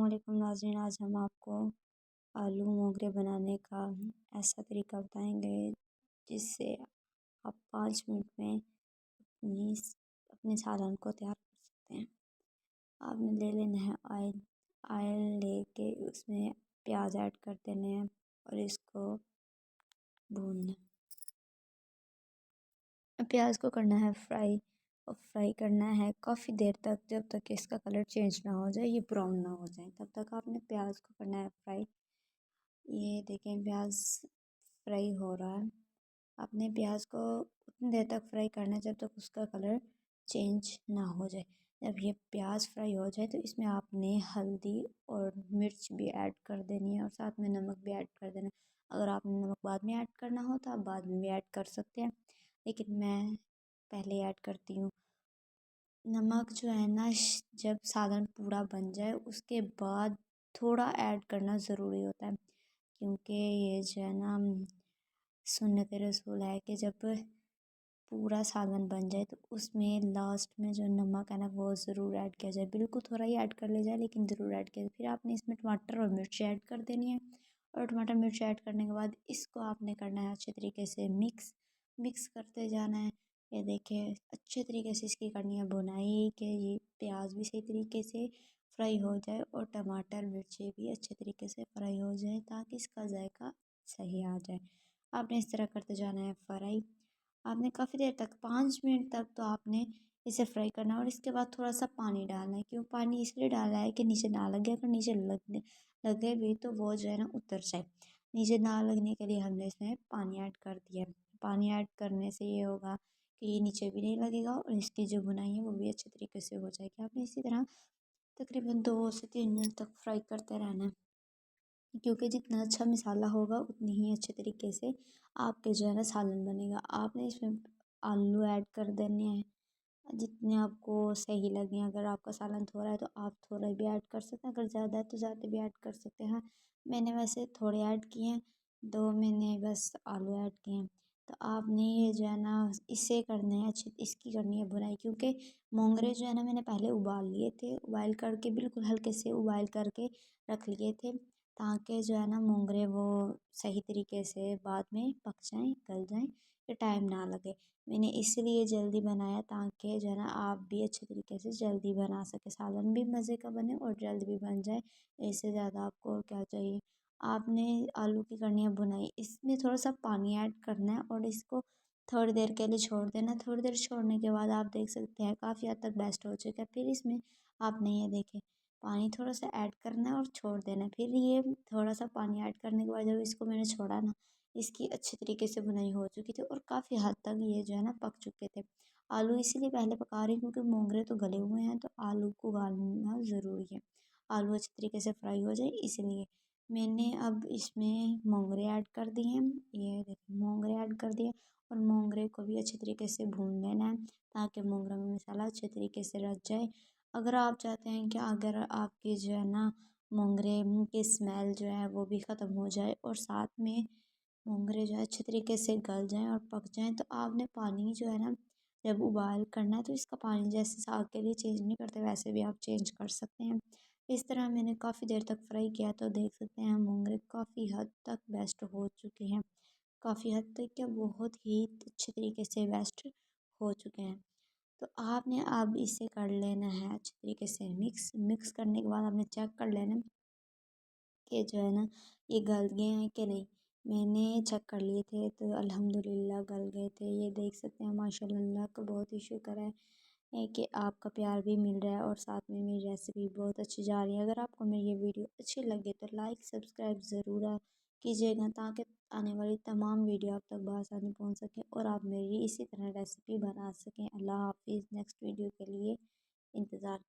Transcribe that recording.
वालेकुम नाज़रीन, आज हम आपको आलू मोगरे बनाने का ऐसा तरीका बताएंगे जिससे आप 5 मिनट में अपनी अपने सालन को तैयार कर सकते हैं। आपने ले लेना है ऑयल। ऑयल लेके उसमें प्याज ऐड कर देने हैं और इसको भूनना है। प्याज को करना है फ्राई, और फ्राई करना है काफ़ी देर तक, जब तक इसका कलर चेंज ना हो जाए, ये ब्राउन ना हो जाए, तब तक आपने प्याज को करना है फ्राई। ये देखें प्याज फ्राई हो रहा है। आपने प्याज को उतनी देर तक फ्राई करना है जब तक उसका कलर चेंज ना हो जाए। जब ये प्याज फ्राई हो जाए तो इसमें आपने हल्दी और मिर्च भी ऐड कर देनी है और साथ में नमक भी ऐड कर देना है। अगर आपने नमक बाद में ऐड करना हो तो आप बाद में भी ऐड कर सकते हैं, लेकिन मैं पहले ऐड करती हूँ। नमक जो है ना, जब सालन पूरा बन जाए उसके बाद थोड़ा ऐड करना ज़रूरी होता है, क्योंकि ये जो है ना सुन्नत रसूल है कि जब पूरा सालन बन जाए तो उसमें लास्ट में जो नमक है ना वो ज़रूर ऐड किया जाए। बिल्कुल थोड़ा ही ऐड कर लिया जाए, लेकिन ज़रूर ऐड किया जाए। फिर आपने इसमें टमाटर और मिर्च ऐड कर देनी है, और टमाटर मिर्च ऐड करने के बाद इसको आपने करना है अच्छे तरीके से मिक्स मिक्स करते जाना है। ये देखिए अच्छे तरीके से इसकी करनी है बुनाई, कि ये प्याज भी सही तरीके से फ्राई हो जाए और टमाटर मिर्ची भी अच्छे तरीके से फ्राई हो जाए, ताकि इसका जायका सही आ जाए। आपने इस तरह करते जाना है फ्राई। आपने काफ़ी देर तक 5 मिनट तक तो आपने इसे फ्राई करना है, और इसके बाद थोड़ा सा पानी डालना है। क्यों पानी इसलिए डाला है कि नीचे ना लगे, अगर नीचे लगे भी तो वो जो है ना उतर जाए। नीचे ना लगने के लिए हमने इसमें पानी ऐड कर दिया है। पानी ऐड करने से ये होगा कि ये नीचे भी नहीं लगेगा और इसकी जो बुनाई है वो भी अच्छे तरीके से हो जाएगी। आपने इसी तरह तकरीबन 2 से 3 मिनट तक फ्राई करते रहना है, क्योंकि जितना अच्छा मसाला होगा उतनी ही अच्छे तरीके से आपके जो है ना सालन बनेगा। आपने इसमें आलू ऐड कर देने हैं जितने आपको सही लगे। अगर आपका सालन थोड़ा है तो आप थोड़ा भी ऐड कर सकते हैं, अगर ज़्यादा है तो ज़्यादा भी ऐड कर सकते हैं। मैंने वैसे थोड़े ऐड किए हैं, 2 मैंने बस आलू ऐड किए हैं। तो आपने ये जो है ना इसे करना है अच्छी, इसकी करनी है बुनाई, क्योंकि मोंगरे जो है ना मैंने पहले उबाल लिए थे, उबाल करके बिल्कुल हल्के से उबाल करके रख लिए थे, ताकि जो है ना मोंगरे वो सही तरीके से बाद में पक जाएं, गल जाएं, फिर टाइम ना लगे। मैंने इसलिए जल्दी बनाया ताकि जो है ना आप भी अच्छे तरीके से जल्दी बना सके, सालन भी मज़े का बने और जल्द भी बन जाए। इससे ज़्यादा आपको और क्या चाहिए। आपने आलू की करनी है बुनाई, इसमें थोड़ा सा पानी ऐड करना है और इसको थोड़ी देर के लिए छोड़ देना। थोड़ी देर छोड़ने के बाद आप देख सकते हैं काफ़ी हद तक बेस्ट हो चुका है। फिर इसमें आपने ये देखें पानी थोड़ा सा ऐड करना है और छोड़ देना है। फिर ये थोड़ा सा पानी ऐड करने के बाद जब इसको मैंने छोड़ा ना, इसकी अच्छे तरीके से बुनाई हो चुकी थी और काफ़ी हद तक ये जो है ना पक चुके थे। आलू इसीलिए पहले पका रही हूँ क्योंकि मोंगरे तो गले हुए हैं, तो आलू को गालना ज़रूरी है। आलू अच्छे तरीके से फ्राई हो जाए इसलिए। मैंने अब इसमें मोंगरे ऐड कर दिए हैं। ये देखिए मोंगरे ऐड कर दिए, और मोंगरे को भी अच्छे तरीके से भून लेना है, ताकि मोंगरे में मसाला अच्छे तरीके से रच जाए। अगर आप चाहते हैं कि अगर आपकी जो है ना मोंगरे की स्मेल जो है वो भी ख़त्म हो जाए और साथ में मोंगरे जो है अच्छे तरीके से गल जाएं और पक जाएं, तो आपने पानी जो है ना जब उबाल करना है तो इसका पानी जैसे साग के लिए चेंज नहीं करते वैसे भी आप चेंज कर सकते हैं। इस तरह मैंने काफ़ी देर तक फ्राई किया, तो देख सकते हैं मोंगरे काफ़ी हद तक बेस्ट हो चुके हैं। काफ़ी हद तक क्या, बहुत ही अच्छे तरीके से बेस्ट हो चुके हैं। तो आपने अब इसे कर लेना है अच्छे तरीके से मिक्स। मिक्स करने के बाद आपने चेक कर लेना कि जो है ना ये गल गए हैं कि नहीं। मैंने चेक कर लिए थे तो अल्हम्दुलिल्लाह गल गए थे। ये देख सकते हैं माशाल्लाह का बहुत ही शुक्र है कि आपका प्यार भी मिल रहा है और साथ में मेरी रेसिपी बहुत अच्छी जा रही है। अगर आपको मेरी ये वीडियो अच्छी लगे तो लाइक सब्सक्राइब ज़रूर कीजिएगा, ताकि आने वाली तमाम वीडियो आप तक बआसानी पहुँच सके और आप मेरी इसी तरह रेसिपी बना सकें। अल्लाह हाफिज़। नेक्स्ट वीडियो के लिए इंतज़ार